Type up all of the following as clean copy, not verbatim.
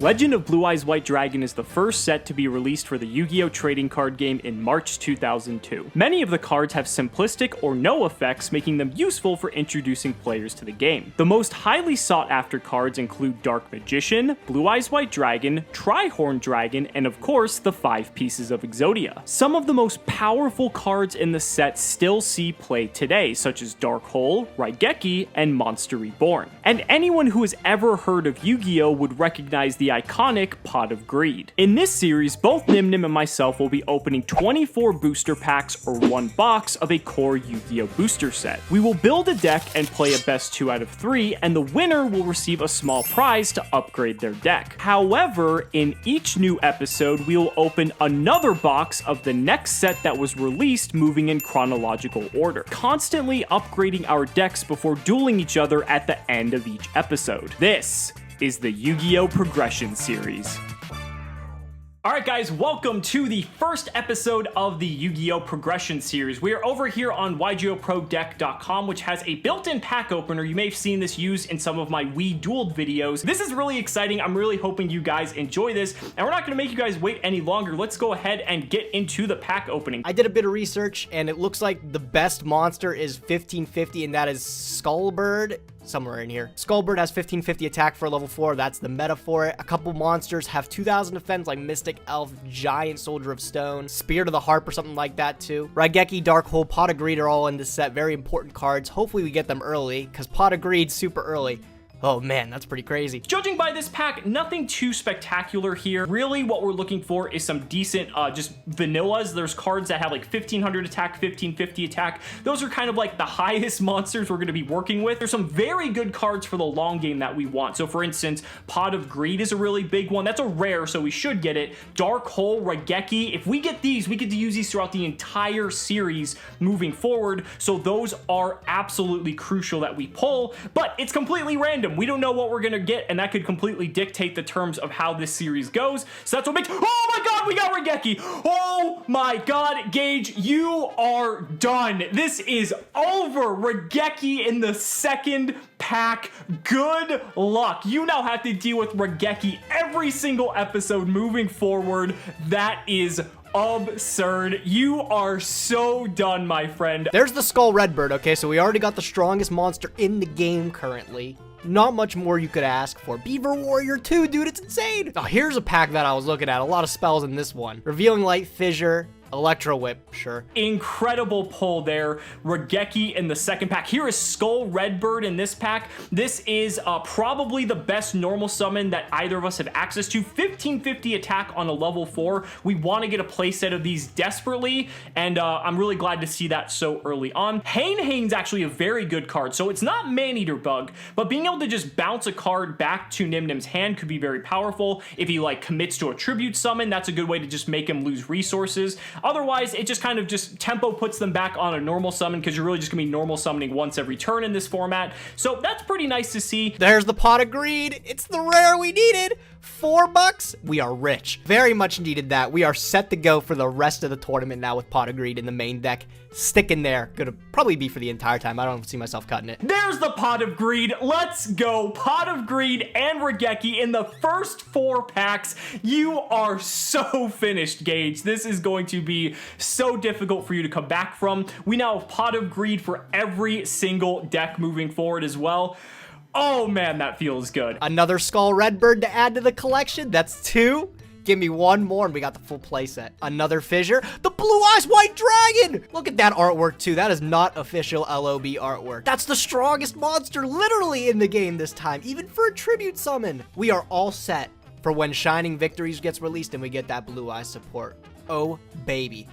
Legend of Blue Eyes White Dragon is the first set to be released for the Yu-Gi-Oh! Trading card game in March 2002. Many of the cards have simplistic or no effects, making them useful for introducing players to the game. The most highly sought after cards include Dark Magician, Blue Eyes White Dragon, Tri-Horn Dragon, and of course the 5 pieces of Exodia. Some of the most powerful cards in the set still see play today, such as Dark Hole, Raigeki, and Monster Reborn. And anyone who has ever heard of Yu-Gi-Oh! Would recognize the iconic Pot of Greed. In this series, both Nyhmnim and myself will be opening 24 booster packs or one box of a core Yu-Gi-Oh! Booster set. We will build a deck and play a best 2 out of 3, and the winner will receive a small prize to upgrade their deck. However, in each new episode, we will open another box of the next set that was released, moving in chronological order, constantly upgrading our decks before dueling each other at the end of each episode. This is the Yu-Gi-Oh! Progression series. Alright guys, welcome to the first episode of the Yu-Gi-Oh! Progression series. We are over here on YGOProDeck.com, which has a built-in pack opener. You may have seen this used in some of my Wii Dueled videos. This is really exciting. I'm really hoping you guys enjoy this, and we're not going to make you guys wait any longer. Let's go ahead and get into the pack opening. I did a bit of research, and it looks like the best monster is 1550, and that is Skullbird. Somewhere in here. Skullbird has 1550 attack for level 4. That's the meta for it. A couple monsters have 2000 defense like Mystic Elf, Giant Soldier of Stone, Spirit of the Harp or something like that too. Raigeki, Dark Hole, Pot of Greed are all in this set. Very important cards. Hopefully we get them early because Pot of Greed super early. Oh man, that's pretty crazy. Judging by this pack, nothing too spectacular here. Really, what we're looking for is some decent, just vanillas. There's cards that have like 1500 attack, 1550 attack. Those are kind of like the highest monsters we're going to be working with. There's some very good cards for the long game that we want. So for instance, Pot of Greed is a really big one. That's a rare, so we should get it. Dark Hole, Raigeki. If we get these, we get to use these throughout the entire series moving forward. So those are absolutely crucial that we pull, but it's completely random. We don't know what we're gonna get, and that could completely dictate the terms of how this series goes. So that's what makes... Oh my god, we got Raigeki! Oh my god, Gage, you are done. This is over. Raigeki in the second pack. Good luck. You now have to deal with Raigeki every single episode moving forward. That is absurd. You are so done, my friend. There's the Skull Redbird, okay? So we already got the strongest monster in the game currently. Not much more you could ask for. Beaver Warrior 2, dude, it's insane. Now, here's a pack that I was looking at. A lot of spells in this one. Revealing Light, Fissure, Electro Whip, sure. Incredible pull there. Raigeki in the second pack. Here is Skull Redbird in this pack. This is probably the best normal summon that either of us have access to. 1550 attack on a level 4. We want to get a playset of these desperately, and I'm really glad to see that so early on. Hain's actually a very good card. So it's not Man-Eater Bug, but being able to just bounce a card back to Nyhmnim's hand could be very powerful. If he like commits to a tribute summon, that's a good way to just make him lose resources. Otherwise, it just kind of just tempo puts them back on a normal summon because you're really just gonna be normal summoning once every turn in this format. So that's pretty nice to see. There's the Pot of Greed. It's the rare we needed. $4. We are rich. Very much needed that. We are set to go for the rest of the tournament now with Pot of Greed in the main deck. Stick in there. Gonna probably be for the entire time. I don't see myself cutting it. There's the Pot of Greed. Let's go. Pot of Greed and Raigeki in the first 4 packs. You are so finished, Gage. This is going to be so difficult for you to come back from. We now have Pot of Greed for every single deck moving forward as well. Oh man, that feels good. Another Skull Redbird to add to the collection. That's 2. Give me one more and we got the full playset. Another Fissure. The Blue Eyes White Dragon! Look at that artwork too. That is not official LOB artwork. That's the strongest monster literally in the game this time, even for a tribute summon. We are all set for when Shining Victories gets released and we get that Blue Eyes support. Oh baby.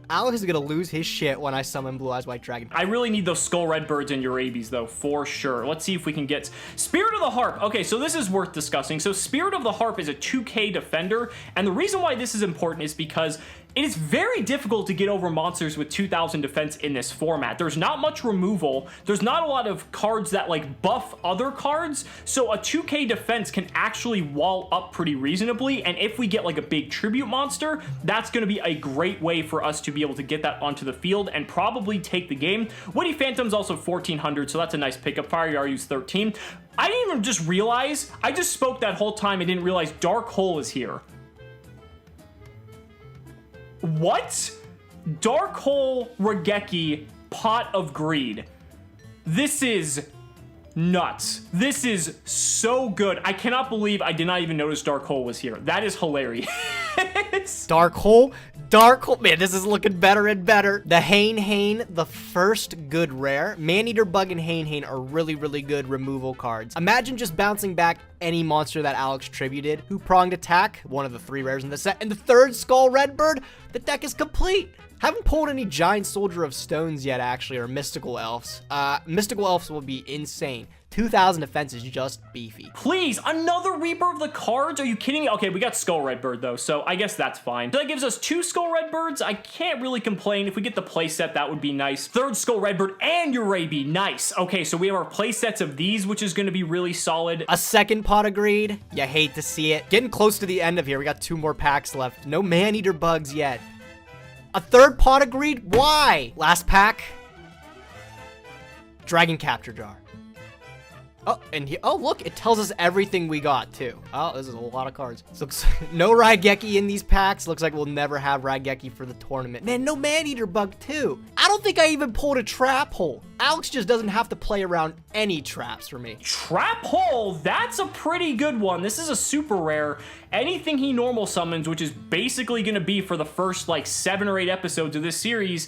Alex is gonna lose his shit when I summon Blue Eyes White Dragon. I really need those Skull Redbirds and Urabies though, for sure. Let's see if we can get Spirit of the Harp. Okay, so this is worth discussing. So Spirit of the Harp is a 2K defender, and the reason why this is important is because it is very difficult to get over monsters with 2000 defense in this format. There's not much removal. There's not a lot of cards that like buff other cards. So a 2K defense can actually wall up pretty reasonably. And if we get like a big tribute monster, that's going to be a great way for us to be able to get that onto the field and probably take the game. Witty Phantom's also 1400, so that's a nice pickup. Fire Yaryu's 13. I didn't even just realize. I just spoke that whole time and didn't realize Dark Hole is here. What? Dark Hole Raigeki Pot of Greed. This is nuts. This is so good. I cannot believe I did not even notice Dark Hole was here. That is hilarious. Dark Hole. Man, this is looking better and better. The Hane, the first good rare. Maneater Bug and Hane are really, really good removal cards. Imagine just bouncing back any monster that Alex tributed. Two-pronged attack, one of the 3 rares in the set. And the third Skull Redbird, the deck is complete. Haven't pulled any Giant Soldier of Stones yet, actually, or Mystical Elves. Mystical Elves will be insane. 2,000 defense is just beefy. Please, another Reaper of the Cards? Are you kidding me? Okay, we got Skull Redbird, though, so I guess that's fine. So that gives us 2 Skull Redbirds. I can't really complain. If we get the playset, that would be nice. 3rd Skull Redbird and Urabi. Nice. Okay, so we have our playsets of these, which is going to be really solid. A second Pot of Greed. You hate to see it. Getting close to the end of here. We got 2 more packs left. No Maneater Bugs yet. A 3rd Pot of Greed? Why? Last pack. Dragon Capture Jar. Oh, and here, oh, look, it tells us everything we got, too. Oh, this is a lot of cards. So looks no Raigeki in these packs. Looks like we'll never have Raigeki for the tournament. Man, no Maneater Bug, too. I don't think I even pulled a Trap Hole. Alex just doesn't have to play around any traps for me. Trap Hole, that's a pretty good one. This is a super rare. Anything he normal summons, which is basically going to be for the first, like, 7 or 8 episodes of this series,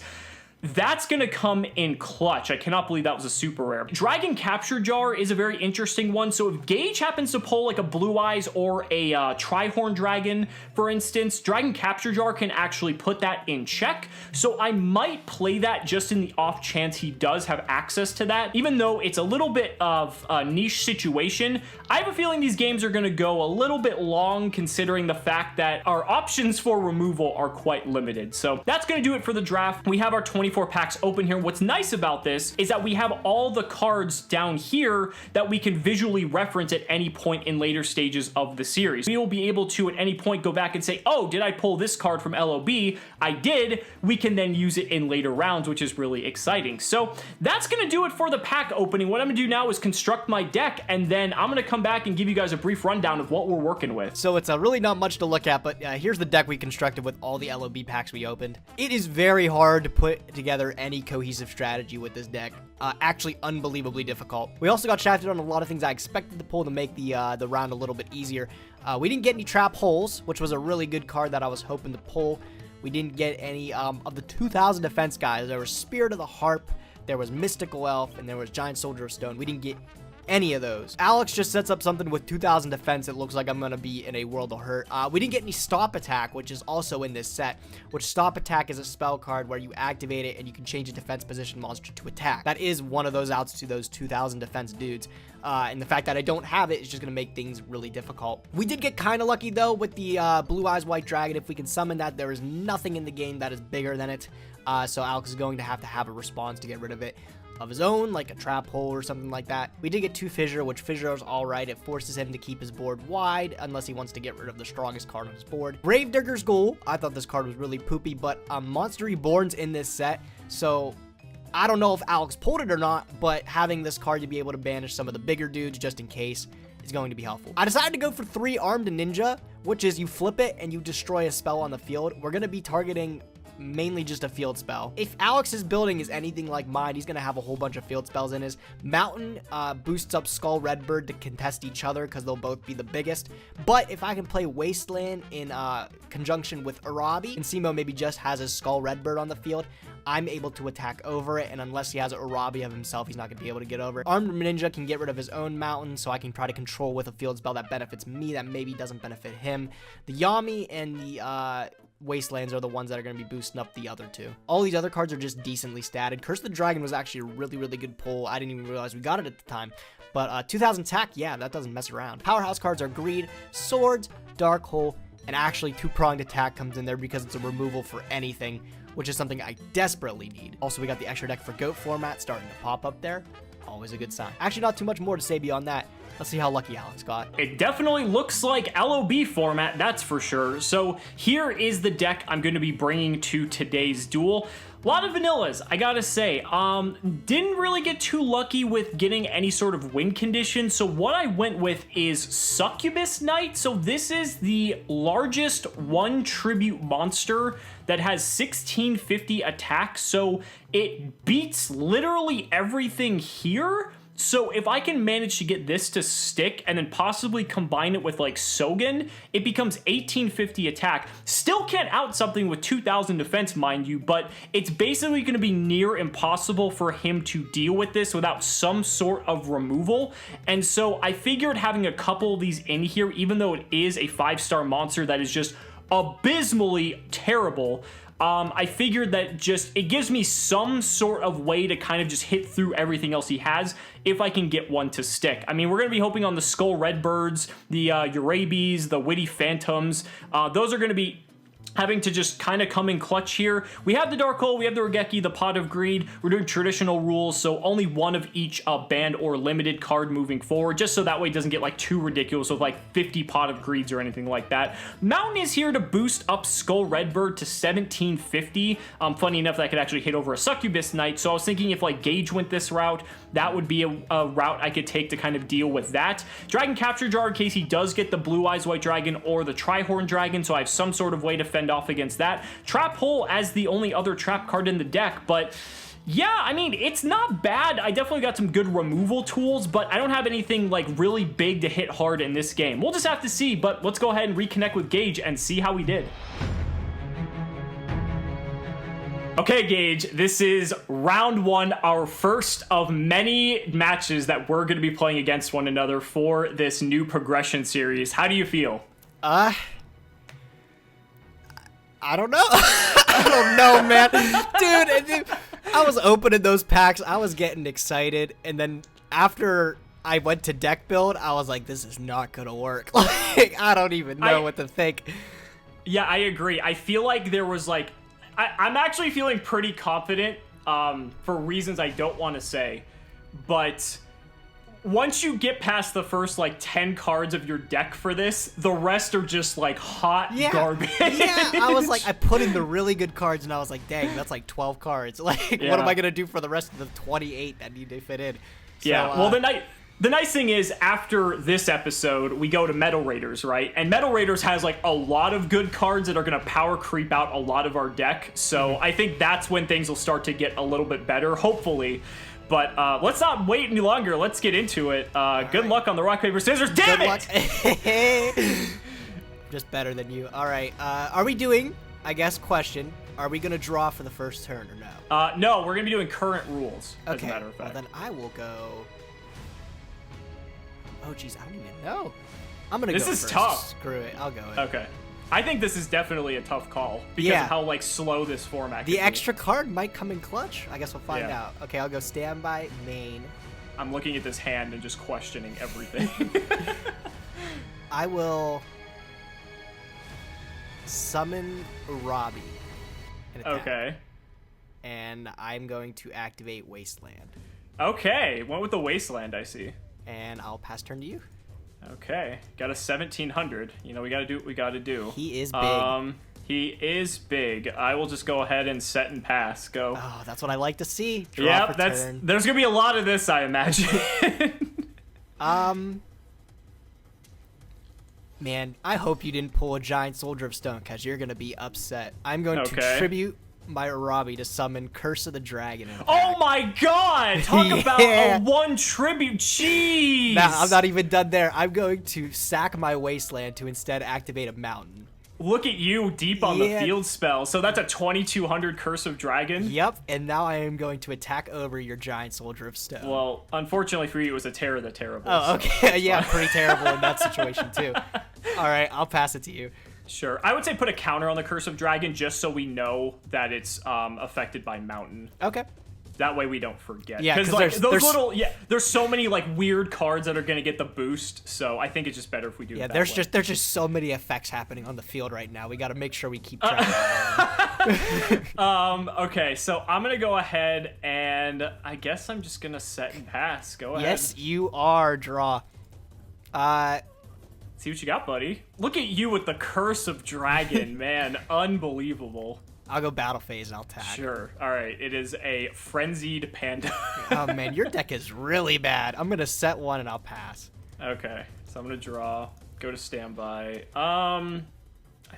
that's gonna come in clutch. I cannot believe that was a super rare. Dragon Capture Jar is a very interesting one. So if Gage happens to pull like a Blue Eyes or a Trihorn Dragon, for instance, Dragon Capture Jar can actually put that in check. So I might play that just in the off chance he does have access to that. Even though it's a little bit of a niche situation, I have a feeling these games are gonna go a little bit long considering the fact that our options for removal are quite limited. So that's gonna do it for the draft. We have our 24 packs open here. What's nice about this is that we have all the cards down here that we can visually reference at any point in later stages of the series. We will be able to at any point go back and say, oh, did I pull this card from LOB? I did. We can then use it in later rounds, which is really exciting. So that's going to do it for the pack opening. What I'm going to do now is construct my deck, and then I'm going to come back and give you guys a brief rundown of what we're working with. So it's really not much to look at, but here's the deck we constructed with all the LOB packs we opened. It is very hard to put together any cohesive strategy with this deck. Actually unbelievably difficult. We also got shafted on a lot of things I expected to pull to make the round a little bit easier. We didn't get any Trap Holes, which was a really good card that I was hoping to pull. We didn't get any of the 2,000 defense guys. There was Spirit of the Harp, there was Mystical Elf, and there was Giant Soldier of Stone. We didn't get any of those. Alex just sets up something with 2,000 defense. It looks like I'm gonna be in a world of hurt. We didn't get any Stop Attack, which is also in this set, which Stop Attack is a spell card where you activate it and you can change a defense position monster to attack. That is one of those outs to those 2,000 defense dudes. And the fact that I don't have it is just gonna make things really difficult. We did get kind of lucky though with the Blue Eyes White Dragon. If we can summon that, there is nothing in the game that is bigger than it. So Alex is going to have a response to get rid of it of his own, like a Trap Hole or something like that. We did get 2 Fissure, which Fissure is alright. It forces him to keep his board wide unless he wants to get rid of the strongest card on his board. Gravedigger's Ghoul. I thought this card was really poopy, but Monster Reborn's in this set, so I don't know if Alex pulled it or not, but having this card to be able to banish some of the bigger dudes just in case is going to be helpful. I decided to go for 3 Armed Ninja, which is you flip it and you destroy a spell on the field. We're going to be targeting mainly just a field spell. If Alex's building is anything like mine, he's gonna have a whole bunch of field spells in his. Mountain boosts up Skull Redbird to contest each other because they'll both be the biggest. But if I can play Wasteland in conjunction with Urabi, and Cimo maybe just has his Skull Redbird on the field, I'm able to attack over it, and unless he has an Urabi of himself, he's not going to be able to get over it. Armed Ninja can get rid of his own mountain, so I can try to control with a field spell that benefits me, that maybe doesn't benefit him. The Yami and the Wastelands are the ones that are going to be boosting up the other 2. All these other cards are just decently statted. Curse of the Dragon was actually a really, really good pull. I didn't even realize we got it at the time. But 2,000 attack, yeah, that doesn't mess around. Powerhouse cards are Greed, Swords, Dark Hole, and actually 2-pronged attack comes in there because it's a removal for anything, which is something I desperately need. Also, we got the extra deck for GOAT format starting to pop up there. Always a good sign. Actually, not too much more to say beyond that. Let's see how lucky Alex got. It definitely looks like LOB format, that's for sure. So here is the deck I'm going to be bringing to today's duel. A lot of vanillas, I gotta say. Didn't really get too lucky with getting any sort of win condition, so what I went with is Succubus Knight. So this is the largest one tribute monster that has 1650 attack, so it beats literally everything here. So if I can manage to get this to stick and then possibly combine it with like Sogen, it becomes 1850 attack. Still can't out something with 2000 defense, mind you, but it's basically going to be near impossible for him to deal with this without some sort of removal. And so I figured having a couple of these in here, even though it is a 5-star monster that is just abysmally terrible, I figured that just it gives me some sort of way to kind of just hit through everything else he has if I can get one to stick. I mean, we're going to be hoping on the Skull Redbirds, the Urabies, the Witty Phantoms. Those are going to be having to just kind of come in clutch here. We have the Dark Hole, we have the Regeki, the Pot of Greed. We're doing traditional rules, so only one of each banned or limited card moving forward, just so that way it doesn't get like too ridiculous with like 50 Pot of Greeds or anything like that. Mountain is here to boost up Skull Redbird to 1750. Funny enough, that could actually hit over a Succubus Knight, so I was thinking if like Gage went this route, that would be a route I could take to kind of deal with that. Dragon Capture Jar in case he does get the Blue Eyes White Dragon or the Trihorn Dragon, so I have some sort of way to fend off against that. Trap Hole as the only other trap card in the deck, but yeah, I mean, it's not bad. I definitely got some good removal tools, but I don't have anything like really big to hit hard in this game. We'll just have to see, but let's go ahead and reconnect with Gage and see how we did. Okay, Gage, this is round one, our first of many matches that we're going to be playing against one another for this new progression series. How do you feel? I don't know. I don't know, man. Dude, I was opening those packs. I was getting excited. And then after I went to deck build, I was like, this is not going to work. Like, I don't even know what to think. Yeah, I agree. I feel like there was like... I'm actually feeling pretty confident for reasons I don't want to say. But... once you get past the first, like, 10 cards of your deck for this, the rest are just, like, hot garbage. Yeah, I was like, I put in the really good cards, and I was like, dang, that's like 12 cards. Like, what am I going to do for the rest of the 28 that need to fit in? So, yeah, well, the nice thing is, after this episode, we go to Metal Raiders, right? And Metal Raiders has, like, a lot of good cards that are going to power creep out a lot of our deck. So I think that's when things will start to get a little bit better, hopefully. But let's not wait any longer. Let's get into it. Good luck on the rock, paper, scissors. Damn it! Just better than you. All right. Are we doing, I guess, question, are we going to draw for the first turn or no? No, we're going to be doing current rules, as a matter of fact. Well, then I will go... oh, geez, I don't even know. I'm going to go This is first. tough. Screw it. I'll go in. Okay. I think this is definitely a tough call because of how like slow this format can The be. extra card might come in clutch. I guess we'll find out. Okay, I'll go standby, main. I'm looking at this hand and just questioning everything. I will summon Robbie. Okay. And I'm going to activate Wasteland. Okay, went with the Wasteland, I see. And I'll pass turn to you. Okay, got a 1700. You know, we gotta do what we gotta do. He is big. He is big. I will just go ahead and set and pass. Go. Oh, that's what I like to see. Draw Yep, for there's turn. gonna be a lot of this, I imagine. Man, I hope you didn't pull a Giant Soldier of Stone, because you're gonna be upset. I'm going to tribute my Robbie to summon Curse of the Dragon. Oh my god! Talk about a one tribute. Jeez! Nah, I'm not even done there. I'm going to sack my Wasteland to instead activate a Mountain. Look at you, deep on the field spell. So that's a 2200 Curse of Dragon? Yep, and now I am going to attack over your Giant Soldier of Stone. Well, unfortunately for you, it was a Terror the Terrible. Oh, okay. Yeah, pretty terrible in that situation, too. All right, I'll pass it to you. Sure. I would say put a counter on the Curse of Dragon just so we know that it's affected by Mountain. Okay. That way we don't forget. Yeah, because like, there's so many like weird cards that are gonna get the boost. So I think it's just better if we do. Yeah, it there's that way. just so many effects happening on the field right now. We got to make sure we keep track. Okay, so I'm gonna go ahead and I guess I'm just gonna set and pass. Go ahead. Yes, you are. Draw. See what you got, buddy. Look at you with the Curse of Dragon, man. Unbelievable. I'll go battle phase and I'll tag. Sure. All right. It is a Frenzied Panda. Oh, man, your deck is really bad. I'm going to set one and I'll pass. Okay. So I'm going to draw, go to standby. I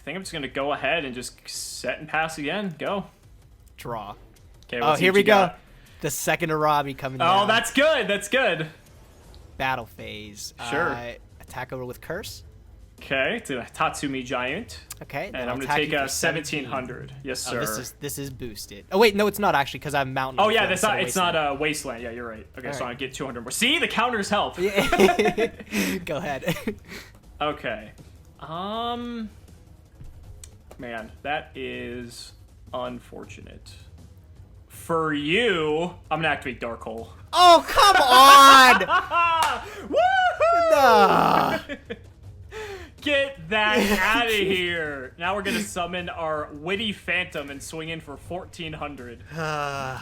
think I'm just going to go ahead and just set and pass again. Go. Draw. Okay. Oh, here we go. The second Arabi coming down. Oh, that's good. That's good. Battle phase. Sure. Attack over with Curse. Okay, it's a Tatsumi Giant. Okay, and I'm going to take a 1700. Yes, sir. This is boosted. Oh, wait, no, it's not actually because I have Mountain. Oh, yeah, it's not a Wasteland. Yeah, you're right. Okay, so I get 200 more. See, the counters help. Go ahead. Okay. Man, that is unfortunate. For you, I'm going to activate Dark Hole. Oh, come on! Woohoo! Nah. Get that out of here. Now we're going to summon our Witty Phantom and swing in for 1400. I'm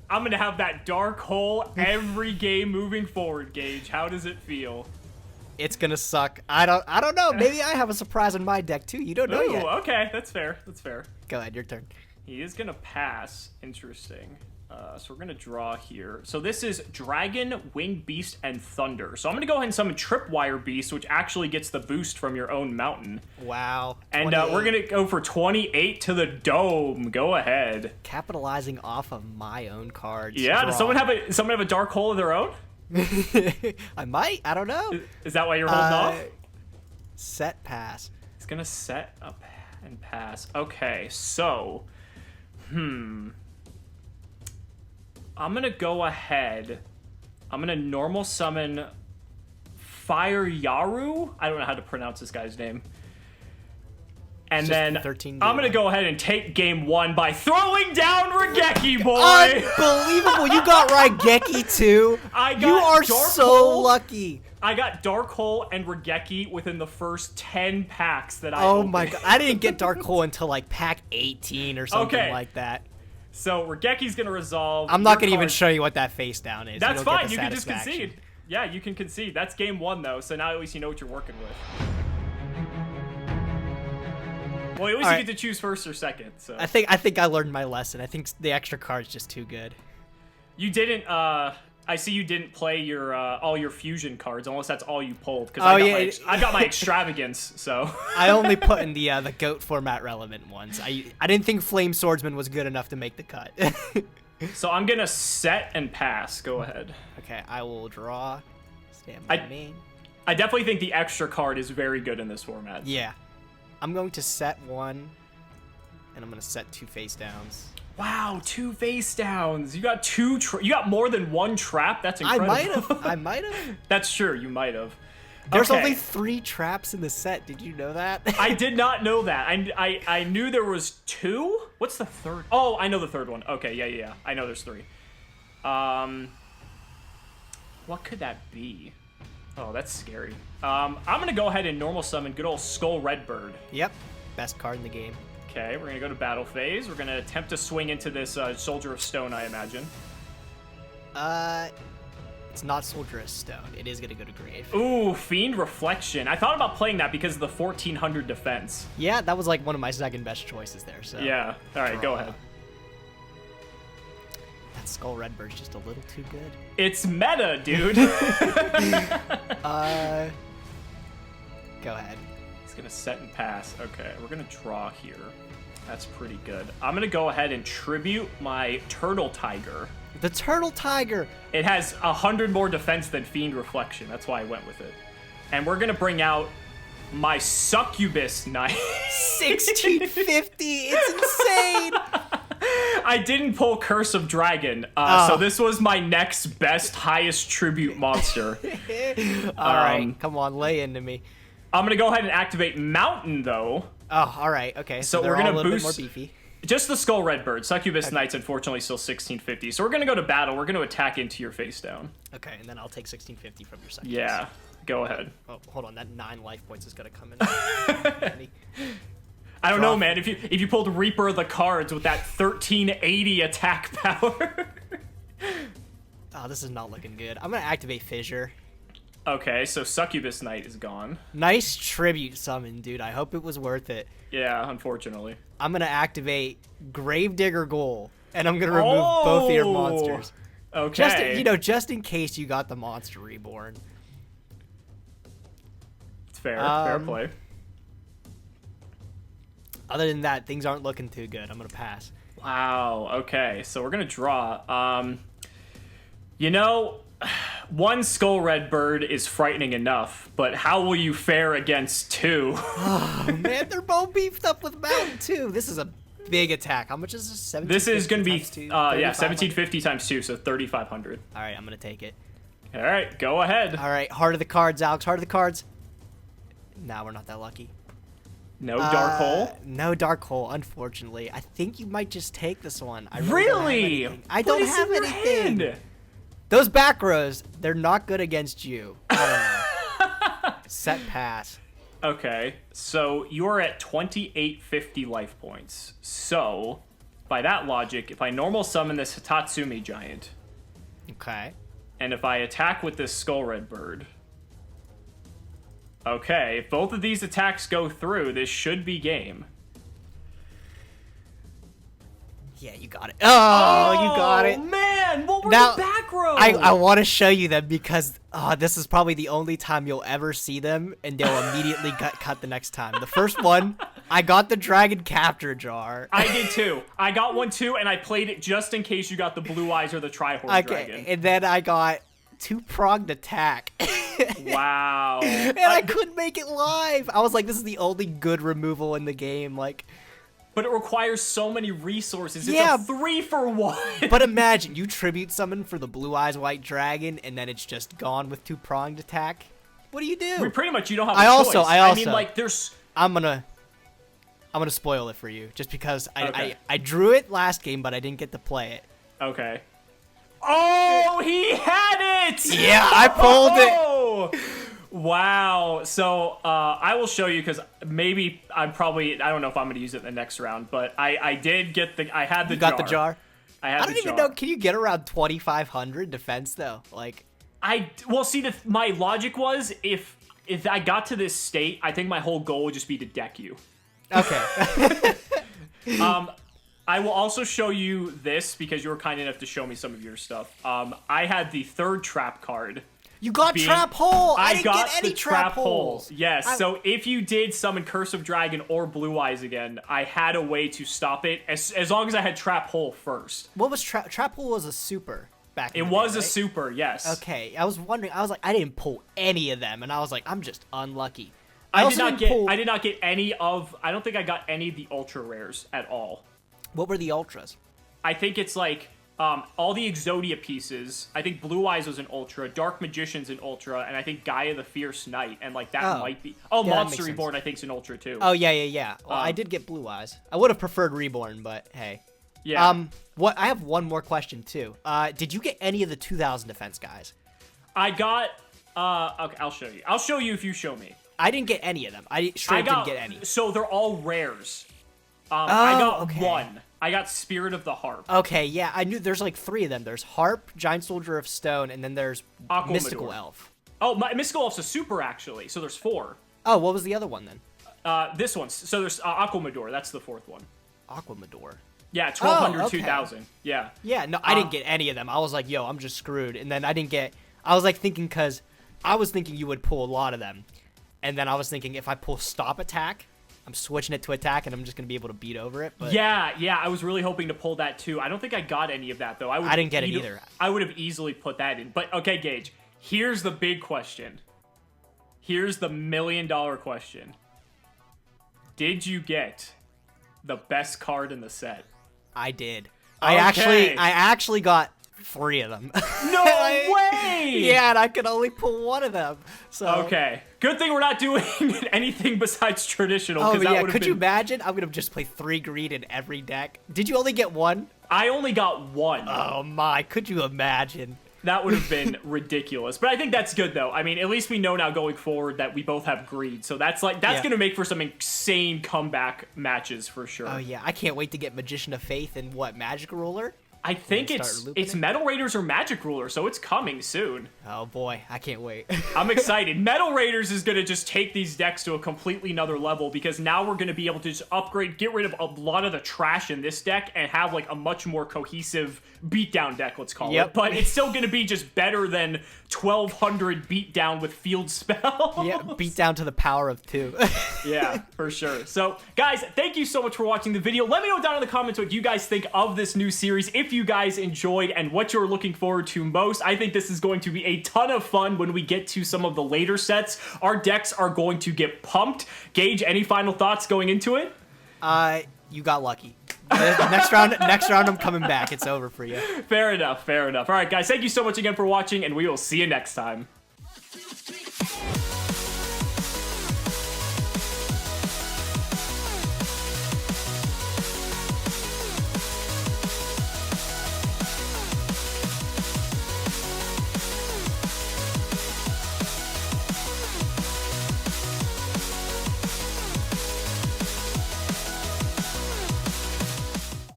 going to have that Dark Hole every game moving forward, Gage. How does it feel? It's going to suck. I don't know. Maybe I have a surprise in my deck, too. You don't know yet. Okay. That's fair. That's fair. Go ahead. Your turn. He is going to pass. Interesting. So we're going to draw here. So this is Dragon, Winged Beast, and Thunder. So I'm going to go ahead and summon Tripwire Beast, which actually gets the boost from your own mountain. Wow. And we're going to go for 28 to the dome. Go ahead. Capitalizing off of my own cards. Yeah, does someone have a Dark Hole of their own? I might. I don't know. Is that why you're holding off? Set, pass. It's going to set up and pass. Okay, so... I'm going to go ahead. I'm going to normal summon Fire Yaru. I don't know how to pronounce this guy's name. And then I'm going to go ahead and take game one by throwing down Raigeki, boy. Unbelievable. You got Raigeki, too. You are so lucky. I got Dark Hole and Raigeki within the first 10 packs that I opened. My God. I didn't get Dark Hole until like pack 18 or something like that. So Raigeki's going to resolve. I'm not going to even show you what that face down is. That's fine. You can just concede. Yeah, you can concede. That's game one, though. So now at least you know what you're working with. Well, at least you get to choose first or second. So I think I learned my lesson. I think the extra card's just too good. You didn't. I see you didn't play your all your fusion cards, unless that's all you pulled. Because I got my extravagance. So I only put in the goat format relevant ones. I didn't think Flame Swordsman was good enough to make the cut. So I'm gonna set and pass. Go ahead. Okay, I will draw. Stand by me. I definitely think the extra card is very good in this format. Yeah, I'm going to set one, and I'm going to set two face downs. Wow, 2 face downs. You got you got more than one trap. That's incredible. I might have. That's true. You might have. There's only 3 traps in the set. Did you know that? I did not know that. I knew there was 2. What's the third? Oh, I know the third one. Okay, yeah. I know there's 3. What could that be? Oh, that's scary. I'm gonna go ahead and normal summon good old Skull Redbird. Yep, best card in the game. Okay, we're gonna go to battle phase. We're gonna attempt to swing into this Soldier of Stone, I imagine. It's not Soldier of Stone. It is gonna go to grave. Ooh, Fiend Reflection. I thought about playing that because of the 1400 defense. Yeah, that was like one of my second best choices there. So yeah. All right, go ahead. That Skull Redbird's just a little too good. It's meta, dude. Go ahead. He's gonna set and pass. Okay, we're gonna draw here. That's pretty good. I'm gonna go ahead and tribute my Turtle Tiger. The Turtle Tiger! It has 100 more defense than Fiend Reflection. That's why I went with it. And we're gonna bring out my Succubus Knight. 1650! It's insane! I didn't pull Curse of Dragon, so this was my next best, highest tribute monster. All right, come on, lay into me. I'm gonna go ahead and activate Mountain, though. Oh, all right, okay. So we're gonna boost more beefy. Just the Skull Redbird. Succubus Knight's unfortunately still 1650. So we're gonna go to battle. We're gonna attack into your face down. Okay, and then I'll take 1650 from your Succubus. Yeah, go ahead. Oh, hold on, that 9 life points is gonna come in. I don't know, man. If you pulled Reaper of the Cards with that 1380 attack power. Oh, this is not looking good. I'm gonna activate Fissure. Okay, so Succubus Knight is gone. Nice tribute summon, dude. I hope it was worth it. Yeah, unfortunately. I'm going to activate Gravedigger Ghoul, and I'm going to remove both of your monsters. Okay. Just in case you got the monster reborn. It's fair. Fair play. Other than that, things aren't looking too good. I'm going to pass. Wow. Okay, so we're going to draw. One Skull Red Bird is frightening enough, but how will you fare against two? Oh, man, they're both beefed up with Mountain, too. This is a big attack. How much is this? This is going to be, 1750 times 2, so 3,500. All right, I'm going to take it. All right, go ahead. All right, heart of the cards, Alex. Heart of the cards. Nah, we're not that lucky. No Dark Hole? No Dark Hole, unfortunately. I think you might just take this one. I really? I don't have anything. Those back rows, they're not good against you. I don't know. Set pass. Okay, so you are at 2850 life points. So, by that logic, if I normal summon this Hitatsumi Giant, okay, and if I attack with this Skull Red Bird, okay, if both of these attacks go through, this should be game. Yeah, you got it. Oh, you got it. Man, what were now, the back rows? I want to show you them because this is probably the only time you'll ever see them, and they'll immediately get cut the next time. The first one, I got the Dragon Capture Jar. I did too. I got one too, and I played it just in case you got the Blue Eyes or the Trihorn Dragon. And then I got two-pronged attack. Wow. And I couldn't make it live. I was like, this is the only good removal in the game. Like, but it requires so many resources. It's yeah, a 3-for-1. But imagine you tribute summon for the Blue Eyes White Dragon, and then it's just gone with two-pronged attack. What do you do? I mean, pretty much you don't have a choice. I mean, like, there's... I'm gonna spoil it for you, just because I drew it last game, but I didn't get to play it. Okay. Oh, he had it! Yeah, I pulled it. Wow. So I will show you because maybe I don't know if I'm going to use it in the next round, but I did get I had the jar. You got the jar? I don't even know. Can you get around 2,500 defense though? Like, well, see, my logic was if I got to this state, I think my whole goal would just be to deck you. Okay. I will also show you this because you were kind enough to show me some of your stuff. I had the third trap card. You got Trap Hole! I didn't got get any the Trap holes. Yes, so if you did summon Curse of Dragon or Blue Eyes again, I had a way to stop it as long as I had Trap Hole first. What was Trap Hole was a super back in the day, was a right? super, yes. Okay, I was wondering, I was like, I didn't pull any of them, and I was like, I'm just unlucky. I did not get any of, I don't think I got any of the ultra rares at all. What were the ultras? I think it's like all the Exodia pieces. I think Blue Eyes was an ultra, Dark Magician's an ultra, and I think Gaia the Fierce Knight, and like that might be. Oh, yeah, Monster Reborn I think is an ultra too. Oh yeah. Well, I did get Blue Eyes. I would have preferred Reborn, but hey. Yeah. I have one more question too. Did you get any of the 2,000 defense guys? I got. Okay, I'll show you. I'll show you if you show me. I didn't get any of them. I didn't get any. So they're all rares. I got one. I got Spirit of the Harp. Okay, yeah, I knew there's like 3 of them. There's Harp, Giant Soldier of Stone, and then there's Mystical Elf. Oh, Mystical Elf's a super, actually, so there's 4. Oh, what was the other one then? This one. So there's Aquamador. That's the 4th one. Aquamador? Yeah, 1,200, 2,000. Yeah. Yeah, no, I didn't get any of them. I was like, yo, I'm just screwed. And then I didn't get... I was like thinking, because I was thinking you would pull a lot of them. And then I was thinking if I pull Stop Attack... I'm switching it to attack, and I'm just going to be able to beat over it. But yeah, I was really hoping to pull that, too. I don't think I got any of that, though. I didn't get it either. I would have easily put that in. But, okay, Gage, here's the big question. Here's the $1 million question. Did you get the best card in the set? I did. Okay. I actually got 3 of them. No way! Yeah, and I could only pull 1 of them. So okay. Good thing we're not doing anything besides traditional. Oh, yeah. Could you imagine? I'm going to just play 3 green in every deck. Did you only get 1? I only got 1. Oh, my. Could you imagine? That would have been ridiculous. But I think that's good, though. I mean, at least we know now going forward that we both have greed. So that's going to make for some insane comeback matches for sure. Oh, yeah. I can't wait to get Magician of Faith and Magic Ruler? I think it's Metal Raiders or Magic Ruler, so it's coming soon. Oh boy, I can't wait. I'm excited. Metal Raiders is going to just take these decks to a completely another level because now we're going to be able to just upgrade, get rid of a lot of the trash in this deck and have like a much more cohesive beatdown deck, let's call it. But it's still going to be just better than 1200 beatdown with field spells. Yeah, beatdown to the power of 2. Yeah, for sure. So, guys, thank you so much for watching the video. Let me know down in the comments what you guys think of this new series, if you guys enjoyed, and what you're looking forward to most. I think this is going to be a ton of fun when we get to some of the later sets. Our decks are going to get pumped. Gage, any final thoughts going into it? You got lucky. Next round, I'm coming back. It's over for you. Fair enough, fair enough. All right, guys, thank you so much again for watching, and we will see you next time.